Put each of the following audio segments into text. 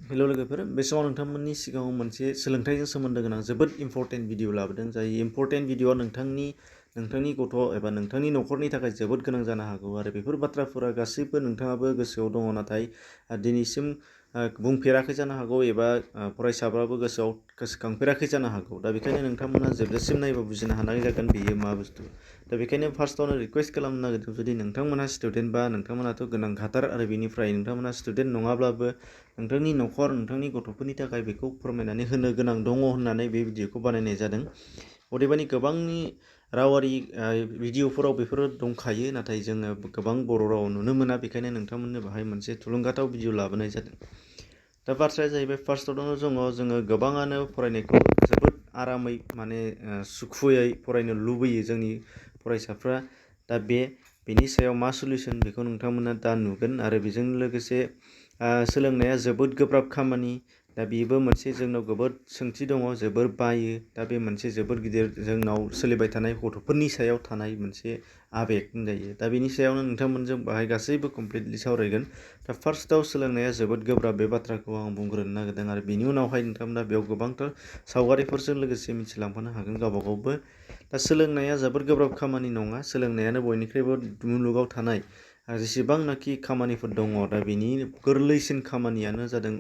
Hello लोगोफोर, बे समाव नोंथांमोननि सिगाङाव मोनसे सोलोंथाइजों सोमोन्दो गोनां जोबोद इम्परटेन्ट भिडिअ लाबोदों। जाय इम्परटेन्ट भिडिअआ नोंथांनि गथ' एबा नोंथांनि न'खरनि थाखाय जोबोद गोनां जानो हागौ आरो बेफोर बाथ्राफोरा गासैबो नोंथाङाबो गोसोआव दङ, नाथाय दिनैसिम बुंफेराखै जानो हागौ एबा फरायसाफ्राबो गोसोखांफेराखै जानो हागौ। दा बेखायनो नोंथांमोना जोबजासिम नायबा बुजिनो हानाय जागोन बेयो मा बुस्थु। दा बेखायनो फार्स्टआवनो रिक्वेस्ट खालामनो नागिरदों, जुदि नोंथांमोना स्टुडेन्ट बा नोंथांमोनाथ' गोनांखाथार आरो बेनिफ्राय नोंथांमोना स्टुडेन्ट नङाब्लाबो नोंथांनि न'खर नोंथांनि गथ'फोरनि थाखाय बेखौ फोरमायनानै होनो गोनां दङ होननानै बे भिडिअखौ बानायनाय जादों। अदेबानि गोबांनि रावारि भिडिअफोराव बेफोरो दंखायो, नाथाय जोङो गोबां बर' रावाव नुनो मोना, बेखायनो नोंथांमोननो बाहाय मोनसे थुलुंगाथाव भिडिअ लाबोनाय जादों। दा बाथ्राया जाहैबाय, फार्स्टआवनो जोङो गोबाङानो फरायनायखौ जोबोद आरामै सुखुयै फरायनो लुबैयो जोंनि फरायसाफ्रा। दा बेनि सायाव मा सलिउसन बेखौ नोंथांमोना दा नुगोन। आरो बेजों लोगोसे सोलोंनाया जोबोद गोब्राब खामानि। दा बेबो मोनसे जोंनाव जोबोद सोंथि दङ, जोबोर बायो। दा बे मोनसे जोबोद गिदिर जोंनाव सोलिबाय थानाय गथ'फोरनि सायाव थानाय मोनसे आबेग होनजायो। दा बेनि सायावनो नोंथांमोनजों बाहाय गासैबो कमप्लिटलि सावरायगोन। दा फार्स्टआव सोलोंनाया जोबोद गोब्राब, बे बाथ्राखौ आं बुंग्रोनो नागिरदों। आरो बेनि उनावहाय नोंथांमोना बेयाव गोबांथार सावगारिफोरजों लोगोसे मिथिलांफानो हागोन गावबागावबो। दा सोलोंनाया जोबोद गोब्राब खामानि नङा। सोलोंनायानो बयनिख्रुइबो मुलुगाव थानाय जेसेबांनाखि खामानिफोर दङ, दा बेनि गोरलैसिन खामानियानो जादों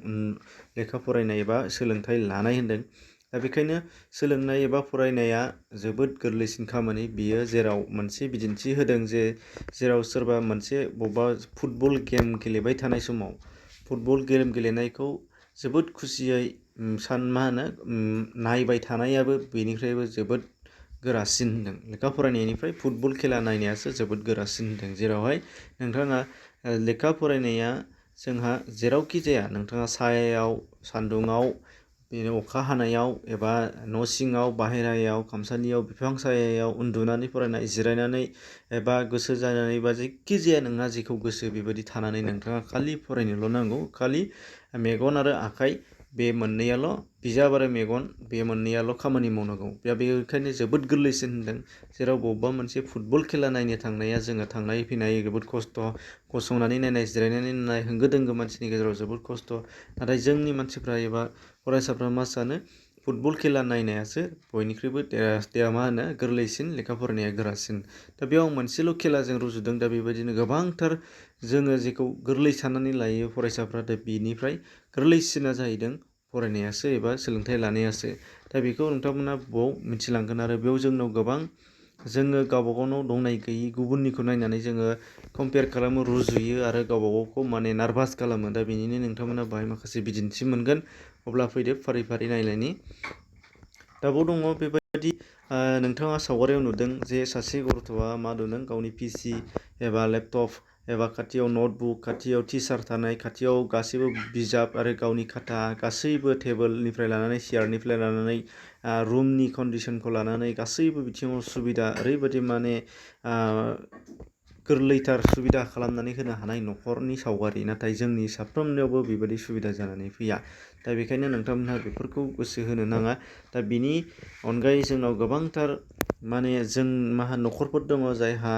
लेखा फरायनाय एबा सोलोंथाइ लानाय होनदों। दा बेखायनो सोलोंनाय एबा फरायनाया जोबोद गोरलैसिन खामानि। बियो जेराव मोनसे बिदिन्थि होदों जे जेराव सोरबा मोनसे बबेबा फुटबल गेम गेलेबाय थानाय समाव फुटबल गेम गेलेनायखौ जोबोद खुसियै नायबाय थानायाबो बेनिफ्रायबो जोबोद गोरासिन होनदों। लेखा फरायनायनिफ्राय फुटबल खेला नायनायासो जोबोद गोरासिन होनदों। जेरावहाय नोंथाङा लेखा फरायनाया जोंहा जेरावखि जाया, नोंथाङा सायायाव, सान्दुङाव, अखा हानायाव एबा न' सिङाव, बाहेरायाव, खामसालियाव, बिफां सायायाव उन्दुनानै फरायनाय, जिरायनानै एबा गोसो जानानै बा जेखि जाया नोंहा जेखौ गोसो बेबायदि थानानै नोंथाङा खालि फरायनोल' नांगौ। खालि मेगन आरो आखाइ बे मोननैयाल', बिजाब आरो मेगन बे मोननैयाल' खामानि मावनांगौ। दा बेखायनो जोबोद गोरलैसिन होनदों। जेराव बबेबा मोनसे फुटबल खेला नायनो थांनाया जोङो थांनाय फैनाय जोबोद खस्थ', गसंनानै नायनाय, जिरायनानै नायनाय, होंगो दोंगो मानसिनि गेजेराव जोबोद खस्थ'। नाथाय जोंनि मानसिफ्रा एबा फरायसाफ्रा मा सानो, फुटबल खेला नायनायासो बयनिख्रुइबो गोरलैसिन, लेखा फरायनाया गोरासिन। दा बेयाव मोनसेल' खेलाजों रुजुदों। दा बेबायदिनो गोबांथार जोङो जेखौ गोरलै साननानै लायो फरायसाफ्रा, दा बेनिफ्राय गोरलैसिना जाहैदों फरायनायासो एबा सोलोंथाइ लानायासो। दा बेखौ नोंथांमोना बेयाव मिथिलांगोन। आरो बेयाव जोंनाव गोबां जोङो गावबागावनाव दंनाय गैयि गुबुननिखौ नायनानै जोङो कम्पेयार खालामो, रुजुयो आरो गावबागावखौ नार्भास खालामो। दा बेनिनो नोंथांमोना बाहाय माखासे बिदिन्थि मोनगोन। अब्ला फैदो फारि फारि नायलायनि। दा बाव दङ बेबायदि नोंथाङा सावगारियाव नुदों जे सासे गथ'आ मा नुदों, गावनि PC एबा लेपटप एबा खाथियाव नटबुक, खाथियाव टिचार थानाय, खाथियाव गासैबो बिजाब आरो गावनि खाथा, गासैबो टेबोलनिफ्राय लानानै चेयारनिफ्राय लानानै रुमनि कन्डिसनखौ लानानै गासैबो बिथिङाव सुबिदा, ओरैबायदि गोरलैथार सुबिदा खालामनानै होनो हानाय न'खरनि सावगारि। नाथाय जोंनि साफ्रोमनियावबो बेबायदि सुबिदा जानानै फैया। दा बेखायनो नोंथांमोनहा बेफोरखौ गोसो होनो नाङा। दा बिनि अनगायै जोंनाव गोबांथार न'खरफोर दङ जायहा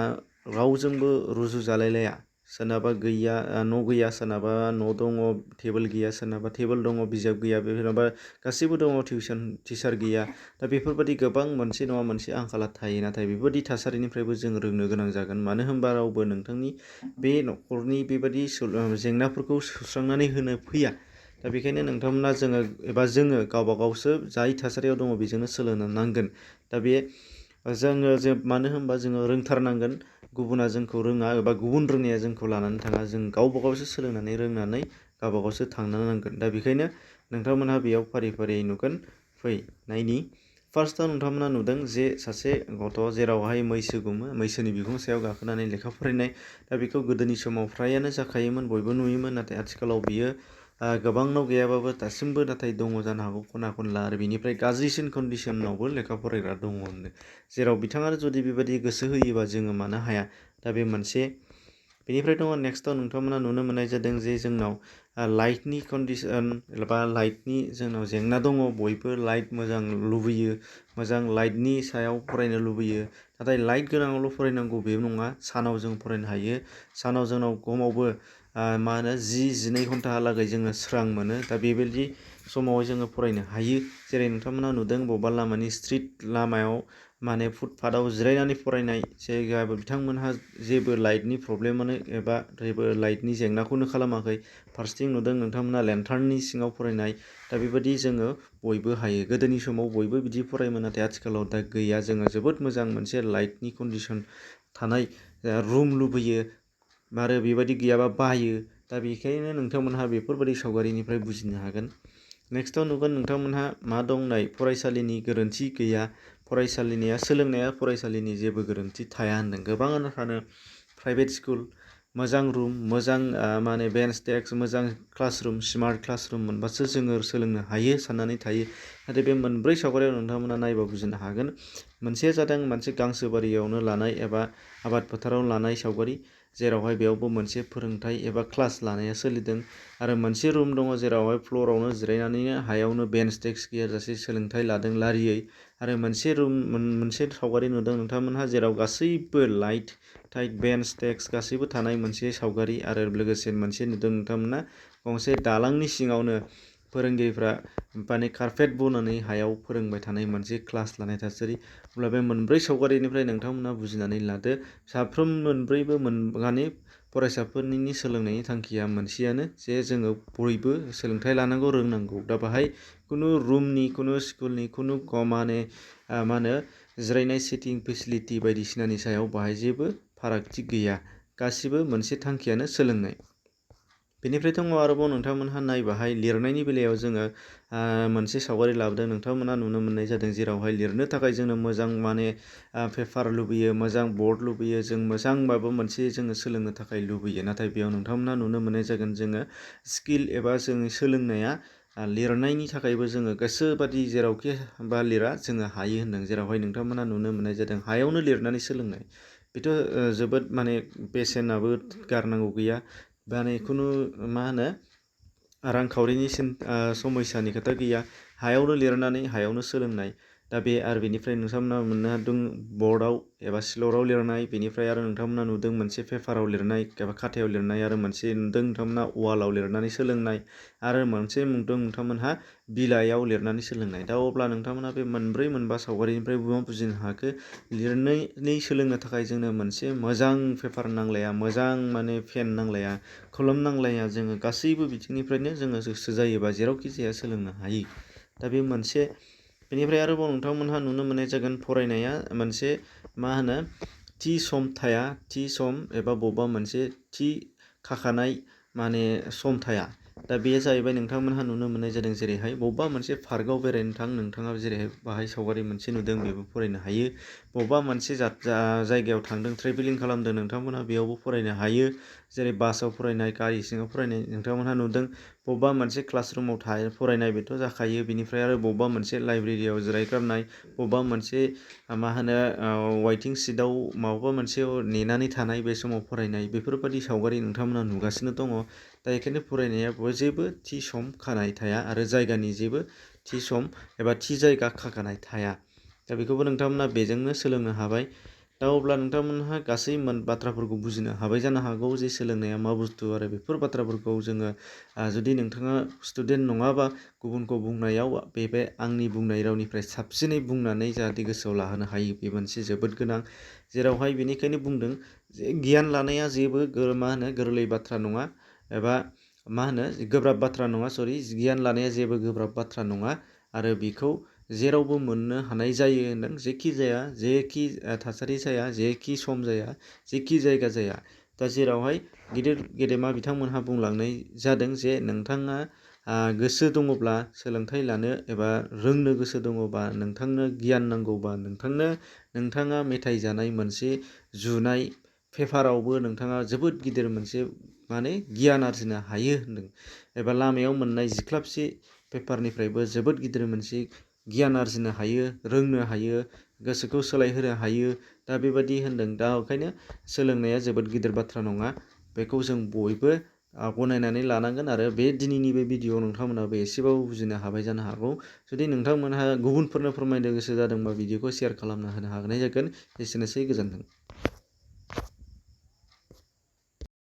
रावजोंबो रुजु जालायलाया। सोरनाबा गैया, न' गैया, सोरनाबा न' दङ, टेबोल गैया, सोरनाबा टेबोल दङ, बिजाब गैया, सोरनाबा गासैबो दङ, टिचार गैया। दा बेफोरबायदि गोबां मोनसे नङा मोनसे आंखाला थायो। नाथाय बेबायदि थासारिनिफ्रायबो जों रोंनो गोनां जागोन। मानो होनबा रावबो नोंथांनि बे न'खरनि बेबायदि जेंनाफोरखौ सुस्रांनानै होनो फैया। दा बेखायनो नोंथांमोना जोङो गावबा गावसो जाय थासारियाव दङ बेजोंनो सोलोंनो नांगोन। दा मानो होनबा जोङो रोंथारनांगोन। गुबुना जोंखौ रोङा एबा गुबुन रोंनाया जोंखौ लानानै थाङा। जों गावबा गावसो सोलोंनानै रोंनानै गावबा गावसो थांनो नांगोन। दा बेखायनो नोंथांमोनहा बेयाव फारि फारियै नुगोन। फै नायनि। फार्स्टआव नोंथांमोना नुदों जे सासे गथ' जेरावहाय मैसो गुमो, मैसोनि बिखुं सायाव गाखोनानै लेखा फरायनाय। दा बेखौ गोदोनि समाव फ्रायानो जाखायोमोन, बयबो नुयोमोन। नाथाय आथिखालाव बियो गोबांनाव गैयाबाबो दासिमबो नाथाय दङ जानो हागौ खना खनला। आरो बिनिफ्राय गाज्रिसिन कन्डिसनावबो लेखा फरायग्रा दङ होनदों। जेराव बिथाङा जुदि बेबायदि गोसो होयोबा जोङो मानो हाया। दा बे मोनसे। बेनिफ्राय दङ नेक्स्टआव नोंथांमोना नुनो मोननाय जादों जे जोंनाव लाइटनि कन्डिसन एबा लाइटनि जोंनाव जेंना दङ। बयबो लाइट मोजां लुबैयो, मोजां लाइटनि सायाव फरायनो लुबैयो। नाथाय लाइट गोनाङावल' फरायनांगौ बे नङा। सानाव जों फरायनो हायो। सानाव जोंनाव गमावबो मा होनो 10-12 घन्टाहालागै जोङो स्रां मोनो। दा बेबायदि समाव जोङो फरायनो हायो। जेरै नोंथांमोना नुदों बबेबा लामानि स्ट्रिट लामायाव माने फुटपाथआव जिरायनानै फरायनाय जायगायाबो बिथांमोनहा जेबो लाइटनि प्रब्लेमानो एबा जेबो लाइटनि जेंनाखौनो खालामाखै। फारसेथिं नुदों नोंथांमोना लेन्टार्ननि सिङाव फरायनाय। दा बेबायदि जोङो बयबो हायो। गोदोनि समाव बयबो बिदि फरायोमोन, नाथाय आथिखालाव दा गैया। जोङो जोबोद मोजां मोनसे लाइटनि कन्डिसन थानाय रुम लुबैयो आरो बेबायदि गैयाबा बायो। दा बेखायनो नोंथांमोनहा बेफोरबायदि सावगारिनिफ्राय बुजिनो हागोन। नेक्स्टआव नुगोन नोंथांमोनहा मा दं नाय फरायसालिनि गोरोन्थि गैया। सोलोंनाया फरायसालिनि जेबो गोरोन्थि थाया होनदों। गोबाङानो सानो प्राइभेट स्कुल मोजां रुम, मोजां माने बेन्च डेस्क, मोजां क्लासरुम, स्मार्ट क्लासरुम मोनबासो जोङो सोलोंनो हायो साननानै थायो। नाथाय बे मोनब्रै सावगारियाव नोंथांमोना नायबा बुजिनो हागोन। मोनसेया जादों मोनसे गांसो बारियावनो लानाय एबा आबाद फोथाराव लानाय सावगारि, जेरावहाय बेयावबो मोनसे फोरोंथाइ एबा क्लास लानाया सोलिदों। आरो मोनसे रुम दङ जेरावहाय फ्ल'रावनो जिरायनानैनो हायावनो बेन्च डेस्क गैयाजासे सोलोंथाइ लादों लारियै। आरो मोनसे सावगारि नुदों नोंथांमोनहा जेराव गासैबो लाइट टाइट बेन्च डेस्क गासैबो थानाय मोनसे सावगारि। आरो लोगोसे मोनसे नुदों नोंथांमोना गंसे दालांनि सिङावनो फोरोंगिरिफ्रा माने कार्पेट बनानै हायाव फोरोंबाय थानाय मोनसे क्लास लानाय थासारि। अब्ला बे मोनब्रै सावगारिनिफ्राय नोंथांमोना बुजिनानै लादो साफ्रोम मोनब्रैबो माने फरायसाफोरनि सोलोंनायनि थांखिया मोनसेयानो, जे जोङो बयबो सोलोंथाइ लानांगौ, रोंनांगौ। दा बाहाय खुनु रुमनि, खुनु स्कुलनि, खुनु माने मा होनो जिरायनाय सिटिं फेसिलिटि बायदिसिनानि सायाव बाहाय जेबो फारागथि गैया। गासिबो मोनसे थांखियानो सोलोंनाय। बेनिफ्राय दङ आरोबाव नोंथांमोनहा नायबाहाय लिरनायनि बेलायाव जोङो मोनसे सावगारि लाबोदों। नोंथांमोना नुनो मोननाय जादों जेरावहाय लिरनो थाखाय जोंनो मोजां माने पेपार लुबैयो, मोजां बर्ड लुबैयो, जों मोजां माबा मोनसे जोङो सोलोंनो थाखाय लुबैयो। नाथाय बेयाव नोंथांमोना नुनो मोननाय जागोन जोङो स्किल एबा जोंनि सोलोंनाया लिरनायनि थाखायबो जोङो गोसोबादि जेरावखि बा लिरा जोङो हायो होनदों। जेरावहाय नोंथांमोना नुनो मोननाय जादों हायावनो लिरनानै सोलोंनाय। बेथ' जोबोद माने बेसेनाबो गारनांगौ गैया। माने खुनु मा होनो रांखावरिनि समयसानि खोथा गैया। हायावनो लिरनानै हायावनो सोलोंनाय। दा बे आरो बेनिफ्राय नोंथांमोना मोननो हादों बर्डआव एबा सिलराव लिरनाय। बेनिफ्राय आरो नोंथांमोना नुदों मोनसे पेपाराव लिरनाय एबा खाथायाव लिरनाय। आरो मोनसे नुदों नोंथांमोना वालाव लिरनानै सोलोंनाय। आरो मोनसे नुदों नोंथांमोनहा बिलाइयाव लिरनानै सोलोंनाय। दा अब्ला नोंथांमोना बे मोनबा सावगारिनिफ्राय मा बुजिनो हाखो? लिरनानै सोलोंनो थाखाय जोंनो मोनसे मोजां पेपार नांलाया, मोजां माने पेन नांलाया, कलम नांलाया। जोङो गासैबो बिथिंनिफ्रायनो जोङो गोसो जायोबा जेरावखि जाया सोलोंनो हायो। दा बे मोनसे। बेनिफ्राय आरोबाव नोंथांमोनहा नुनो मोननाय जागोन फरायनाया मोनसे मा होनो थि सम थाया, थि सम एबा बबेबा मोनसे थि खाखानाय माने सम थाया। दा बेयो जाहैबाय नोंथांमोनहा नुनो मोननाय जादों जेरैहाय बबेबा मोनसे पार्कआव बेरायनो नोंथाङा जेरैहाय बाहाय सावगारि मोनसे नुदों बेबो फरायनो हायो। बबेबा मोनसे जायगायाव थांदों, ट्रेभेलिं खालामदों, नोंथांमोनहा बेयावबो फरायनो हायो। जेरै बासाव फरायनाय, गारि सिङाव फरायनाय नोंथांमोनहा नुदों। बबेबा मोनसे क्लासरुमाव फरायनाय बेथ' जाखायो। बिनिफ्राय आरो बबेबा मोनसे लाइब्रेरियाव जिरायग्रामनाय, बबेबा मोनसे मा होनो वेटिं सिटआव माबा मोनसे नेनानै थानाय बे समाव फरायनाय, बेफोरबायदि सावगारि नोंथांमोना नुगासिनो दङ। दा बेखायनो फरायनाया जेबो थि सम खानाय थाया आरो जायगानि जेबो थि सम एबा थि जायगा खाखानाय थाया। दा बेखौबो नोंथांमोना बेजोंनो सोलोंनो हाबाय। दा अब्ला नोंथांमोनहा गासै बाथ्राफोरखौ बुजिनो हाबाय जानो हागौ जे सोलोंनाया मा बुस्थु। आरो बेफोर बाथ्राफोरखौ जोङो जुदि नोंथाङा स्टुडेन्ट नङाबा गुबुनखौ बुंनायाव बे आंनि बुंनाय रावनिफ्राय साबसिनै बुंनानै जाहाथे गोसोआव लाहोनो हायो, बे मोनसे जोबोद गोनां। जेरावहाय बेनिखायनो बुंदों जे गियान लानाया जेबो मा होनो गोरलै बाथ्रा नङा एबा मा होनो गोब्राब बाथ्रा नङा। गियान लानाया जेबो गोब्राब बाथ्रा नङा। आरो बेखौ जेरावबो मोननो हानाय जायो होनदों। जेखि जाया, जेखि थासारि जाया, जेखि सम जाया, जेखि जायगा जाया। दा जेरावहाय गेदेमा बिथांमोनहा बुंलांनाय जादों जे नोंथाङा गोसो दङब्ला सोलोंथाइ लानो एबा रोंनो गोसो दङबा, नोंथांनो गियान नांगौबा, नोंथाङा मेथाइ जानाय मोनसे जुनाय पेपारावबो नोंथाङा जोबोद गिदिर मोनसे माने गियान आरजिनो हायो होनदों। एबा लामायाव मोननाय जिख्लाबसे पेपारनिफ्रायबो जोबोद गिदिर मोनसे गियान आरजिनो हायो, रोंनो हायो, गोसोखौ सोलायहोनो हायो। दा बेबायदि होनदों। दा ओंखायनो सोलोंनाया जोबोद गिदिर बाथ्रा नङा। बेखौ जों बयबो गनायनानै लानांगोन। आरो बे दिनैनि बे भिडिअ नोंथांमोनाबो एसेबाबो बुजिनो हाबाय जानो हागौ। जुदि नोंथांमोनहा गुबुनफोरनो फोरमायनो गोसो जादोंबा भिडिअखौ शेयार खालामना होनो हानाय जागोन। एसेनोसै, गोजोन्थों।